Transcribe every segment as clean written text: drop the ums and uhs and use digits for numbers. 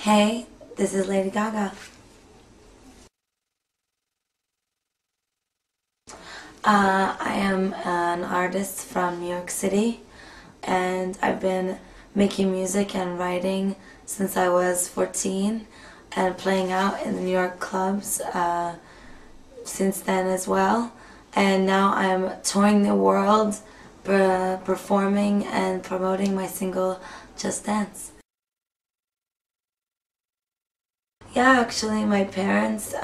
Hey, this is Lady Gaga. I am an artist from New York City, and I've been making music and writing since I was 14 and playing out in the New York clubs since then as well. And now I'm touring the world, performing and promoting my single, Just Dance. Yeah, actually my parents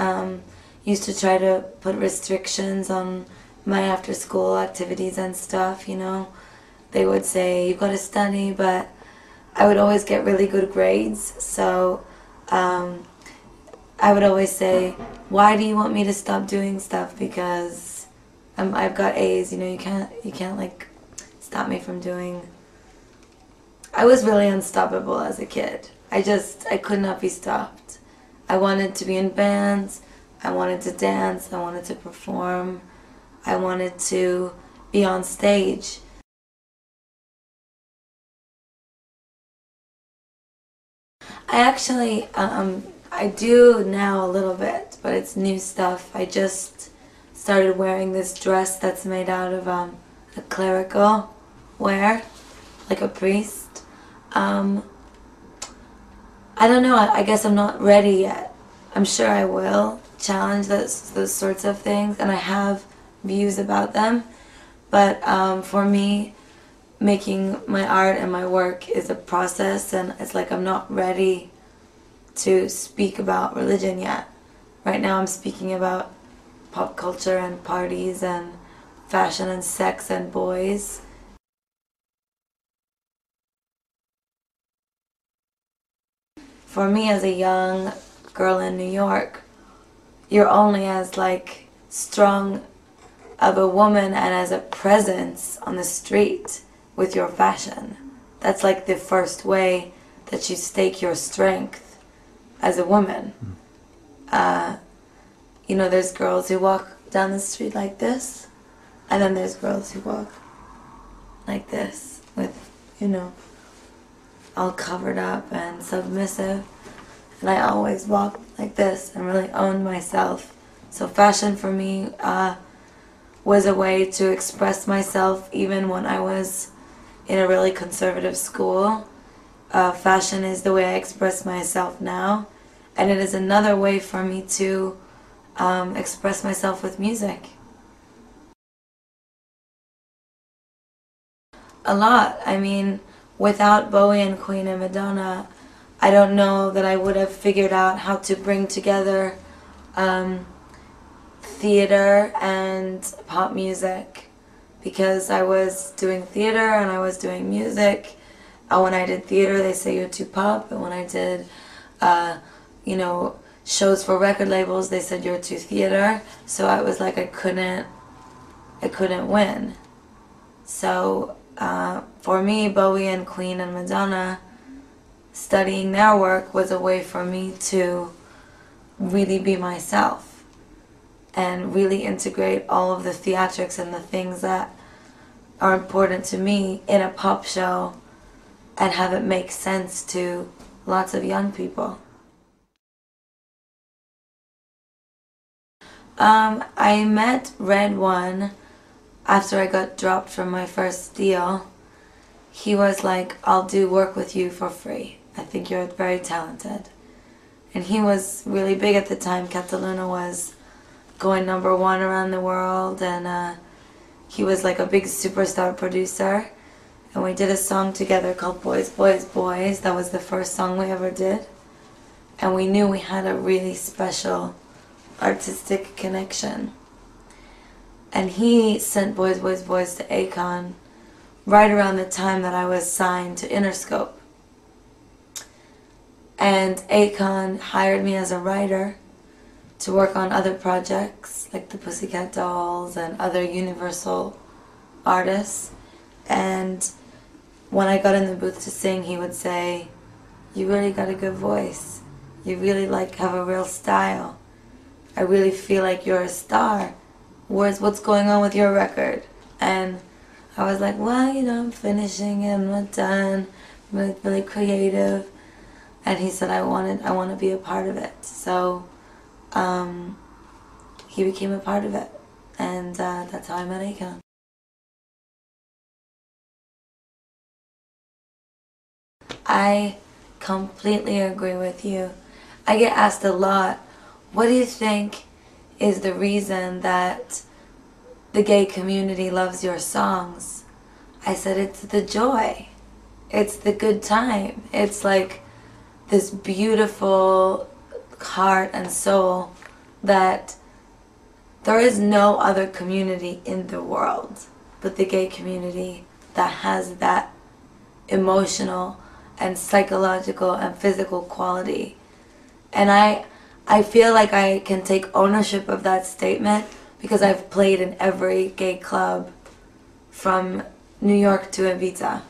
used to try to put restrictions on my after-school activities and stuff, you know. They would say, you gotta study, but I would always get really good grades, so I would always say, why do you want me to stop doing stuff? Because I've got A's, you know, you can't like stop me from doing. I was really unstoppable as a kid. I could not be stopped. I wanted to be in bands, I wanted to dance, I wanted to perform, I wanted to be on stage. I actually, I do now a little bit, but it's new stuff. I just started wearing this dress that's made out of a clerical wear, like a priest. I don't know, I guess I'm not ready yet. I'm sure I will challenge those sorts of things, and I have views about them. But for me, making my art and my work is a process, and it's like I'm not ready to speak about religion yet. Right now I'm speaking about pop culture and parties and fashion and sex and boys. For me, as a young girl in New York, you're only as like strong of a woman and as a presence on the street with your fashion. That's like the first way that you stake your strength as a woman. You know, there's girls who walk down the street like this, and then there's girls who walk like this with, you know, all covered up and submissive. And I always walked like this and really owned myself. So fashion for me was a way to express myself even when I was in a really conservative school. Fashion is the way I express myself now, and it is another way for me to express myself with music. A lot. I mean, without Bowie and Queen and Madonna, I don't know that I would have figured out how to bring together theater and pop music, because I was doing theater and I was doing music. When I did theater, they say you're too pop, and when I did, you know, shows for record labels, they said you're too theater. So I was like, I couldn't win. So for me, Bowie and Queen and Madonna, studying their work was a way for me to really be myself and really integrate all of the theatrics and the things that are important to me in a pop show and have it make sense to lots of young people. I met Red One after I got dropped from my first deal. He was like, I'll do work with you for free. I think you're very talented. And he was really big at the time. Cataluna was going #1 around the world, and he was like a big superstar producer. And we did a song together called Boys, Boys, Boys. That was the first song we ever did. And we knew we had a really special artistic connection. And he sent Boys, Boys, Boys to Akon right around the time that I was signed to Interscope. And Akon hired me as a writer to work on other projects like the Pussycat Dolls and other Universal artists. And when I got in the booth to sing, he would say, you really got a good voice. You really have a real style. I really feel like you're a star. What's going on with your record? And I was like, well, you know, I'm finishing it, I'm not done. I'm really creative. and he said I want to be a part of it. So he became a part of it, and that's how I met Akon. I completely agree with you. I get asked a lot, what do you think is the reason that the gay community loves your songs? I said it's the joy. It's the good time. It's like this beautiful heart and soul that there is no other community in the world but the gay community that has that emotional and psychological and physical quality. And I feel like I can take ownership of that statement because I've played in every gay club from New York to Ibiza.